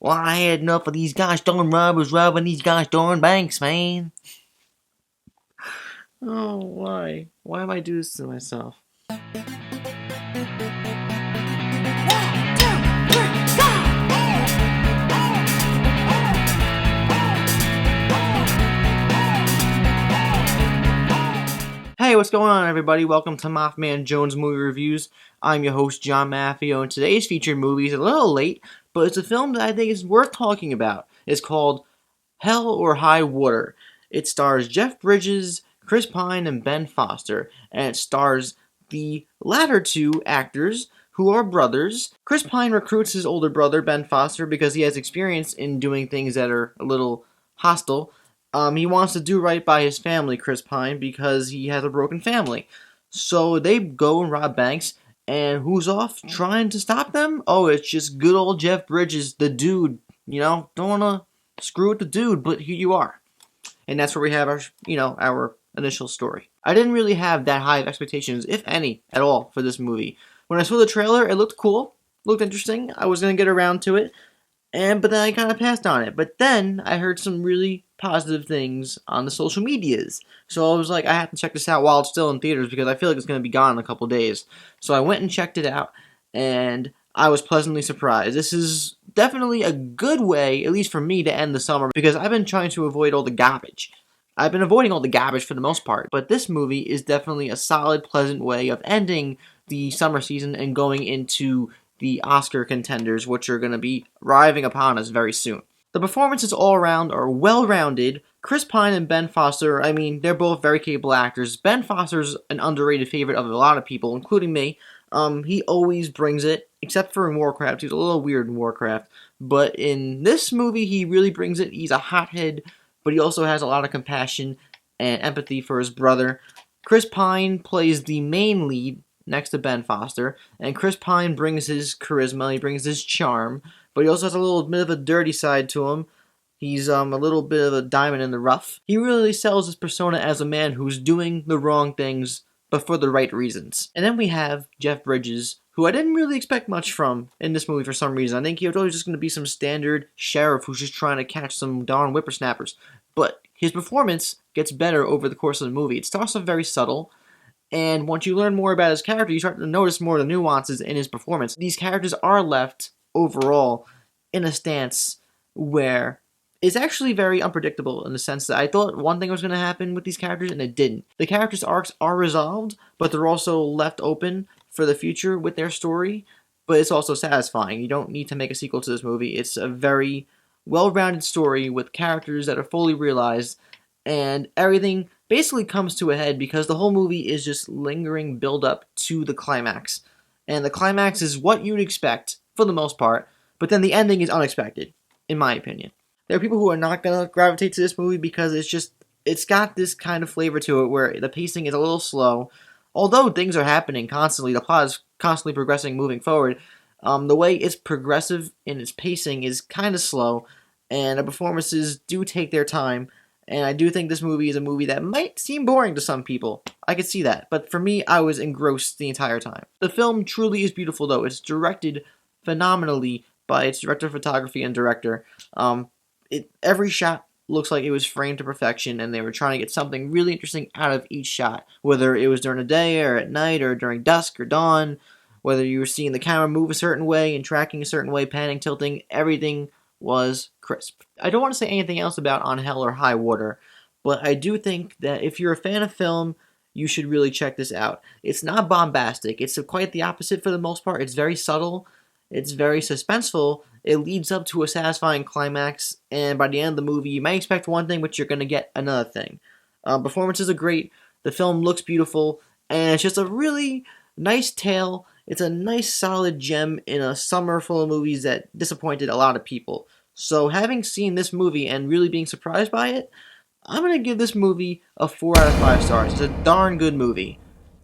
Well, I had enough of these gosh darn robbers robbing these gosh darn banks, man. Oh, why? Why am I doing this to myself? Hey, what's going on, everybody? Welcome to MaffmanJones Movie Reviews. I'm your host, John Maffio, and today's featured movie is a little late, but it's a film that I think is worth talking about. It's called Hell or High Water. It stars Jeff Bridges, Chris Pine, and Ben Foster, and it stars the latter two actors who are brothers. Chris Pine recruits his older brother, Ben Foster, because he has experience in doing things that are a little hostile. He wants to do right by his family, Chris Pine, because he has a broken family. So they go and rob banks, and who's off trying to stop them? Oh, it's just good old Jeff Bridges, the dude. Don't want to screw with the dude, but here you are. And that's where we have our initial story. I didn't really have that high of expectations, if any, at all, for this movie. When I saw the trailer, it looked cool, looked interesting. I was going to get around to it, but then I kind of passed on it. But then I heard some really positive things on the social medias. So I was like, I have to check this out while it's still in theaters because I feel like it's going to be gone in a couple days. So I went and checked it out, and I was pleasantly surprised. This is definitely a good way, at least for me, to end the summer because I've been trying to avoid all the garbage. I've been avoiding all the garbage for the most part, but this movie is definitely a solid, pleasant way of ending the summer season and going into the Oscar contenders, which are going to be arriving upon us very soon. The performances all around are well-rounded. Chris Pine and Ben Foster, they're both very capable actors. Ben Foster's an underrated favorite of a lot of people, including me. He always brings it, except for in Warcraft. He's a little weird in Warcraft. But in this movie, he really brings it. He's a hothead, but he also has a lot of compassion and empathy for his brother. Chris Pine plays the main lead next to Ben Foster, and Chris Pine brings his charisma, he brings his charm, but he also has a little bit of a dirty side to him. He's a little bit of a diamond in the rough. He really sells his persona as a man who's doing the wrong things, but for the right reasons. And then we have Jeff Bridges, who I didn't really expect much from in this movie for some reason. I think he was always just going to be some standard sheriff who's just trying to catch some darn whippersnappers. But his performance gets better over the course of the movie. It starts off very subtle, and once you learn more about his character, you start to notice more of the nuances in his performance. These characters are left, overall, in a stance where it's actually very unpredictable in the sense that I thought one thing was going to happen with these characters, and it didn't. The characters' arcs are resolved, but they're also left open for the future with their story, but it's also satisfying. You don't need to make a sequel to this movie. It's a very well-rounded story with characters that are fully realized, and everything basically comes to a head because the whole movie is just lingering build-up to the climax. And the climax is what you'd expect, for the most part, but then the ending is unexpected, in my opinion. There are people who are not going to gravitate to this movie because it's got this kind of flavor to it where the pacing is a little slow. Although things are happening constantly, the plot is constantly progressing, moving forward, the way it's progressive in its pacing is kind of slow, and the performances do take their time, and I do think this movie is a movie that might seem boring to some people. I could see that, but for me, I was engrossed the entire time. The film truly is beautiful, though. It's directed phenomenally by its director of photography and director. Every shot looks like it was framed to perfection, and they were trying to get something really interesting out of each shot, whether it was during the day or at night or during dusk or dawn, whether you were seeing the camera move a certain way and tracking a certain way, panning, tilting, everything was crisp. I don't want to say anything else about On Hell or High Water, but I do think that if you're a fan of film, you should really check this out. It's not bombastic. It's quite the opposite for the most part. It's very subtle. It's very suspenseful. It leads up to a satisfying climax, and by the end of the movie, you may expect one thing, but you're going to get another thing. Performances are great. The film looks beautiful, and it's just a really nice tale. It's a nice, solid gem in a summer full of movies that disappointed a lot of people. So having seen this movie and really being surprised by it, I'm going to give this movie a 4 out of 5 stars. It's a darn good movie.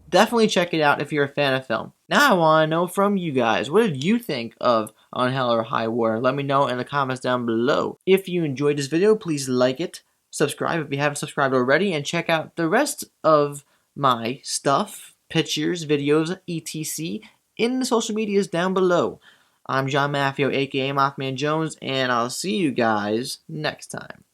Definitely check it out if you're a fan of film. Now I want to know from you guys, what did you think of On Hell or High Water? Let me know in the comments down below. If you enjoyed this video, please like it, subscribe if you haven't subscribed already, and check out the rest of my stuff, pictures, videos, etc. in the social medias down below. I'm John Maffio, aka MaffmanJones, and I'll see you guys next time.